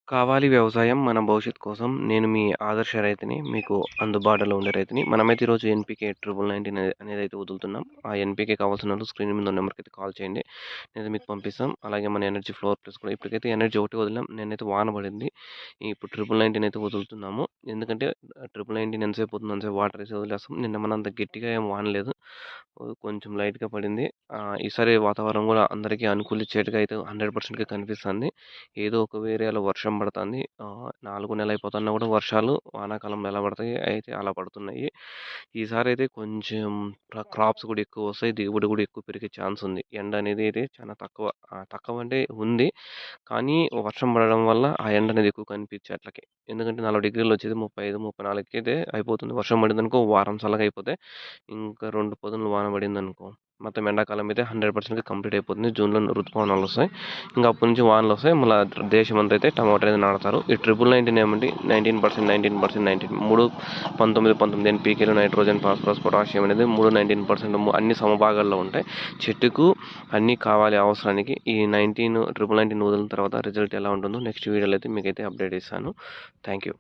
కావాలి వ్యవసాయం మన భవిష్యత్తు కోసం. నేను మీ ఆదర్శ రైతుని. మీకు అందుబాటులో ఉండే రైతుని. మనమైతే ఈరోజు ఎన్‌పీకే 1919 అనేదైతే వదులుతున్నాం. ఆ ఎన్‌పీకే కావాల్సినోళ్ళు స్క్రీన్ మీద ఉన్న నెంబర్‌కైతే కాల్ చేయండి. నేనైతే మీకు పంపిస్తాం. అలాగే మన ఎనర్జీ ఫ్లోర్ ప్లస్ కూడా ఇప్పటికైతే ఎనర్జీ ఒకటే వదిలాం. నిన్నైతే వాన పడింది. ఇప్పుడు 1919 అయితే వదులుతున్నాము. ఎందుకంటే 1919 ఎంతసేపు పోతుందో అంతసేపు వాటర్ ఏసి వదిలేస్తాం. నిన్న మనంత గట్టిగా ఏం వాన లేదు. కొంచెం లైట్‌గా పడింది. ఈసారి వాతావరణం కూడా అందరికీ అనుకూలించేట్టుగా అయితే 100%గా కనిపిస్తుంది. ఏదో ఒక ఏరియాలో వర్షం పడతాంది. 4 నెలలు అయిపోతున్నా కూడా వర్షాలు వానాకాలంలో ఎలా పడతాయి అయితే అలా పడుతున్నాయి. ఈసారైతే కొంచెం క్రాప్స్ కూడా ఎక్కువ వస్తాయి. దిగుబడి కూడా ఎక్కువ పెరిగే ఛాన్స్ ఉంది. ఎండ అనేది అయితే చాలా తక్కువ. తక్కువ అంటే ఉంది. కానీ వర్షం పడడం వల్ల ఆ ఎండ అనేది ఎక్కువ కనిపించే అట్లకి. ఎందుకంటే 40 డిగ్రీలు వచ్చేది 35, 34కి అయితే అయిపోతుంది. వర్షం పడిందనుకో వారం చల్లగా అయిపోతే ఇంకా 2 పొద్దులు వాన పడిందనుకో మొత్తం ఎండాకాలం అయితే 100%గా కంప్లీట్ అయిపోతుంది. జూన్‌లో ఋతుపవనాలు వస్తాయి. ఇంకా అప్పటి నుంచి వానలు వస్తాయి. మళ్ళీ దేశమంతా అయితే టమాటా అనేది నాటుతారు. ఈ 1919 ఏమంటే 19%, 19%, 19 3, 19, 19 ఎన్‌పీకేలు, నైట్రోజన్, ఫాస్ఫరస్, పొటాషియం అనేది 3, 19% అన్ని సమభాగాల్లో ఉంటాయి. చెట్టుకు అన్నీ కావాలి అవసరానికి. ఈ 19 వదిలిన తర్వాత రిజల్ట్ ఎలా ఉంటుందో నెక్స్ట్ వీడియోలో అయితే మీకైతే అప్డేట్ ఇస్తాను. Thank you.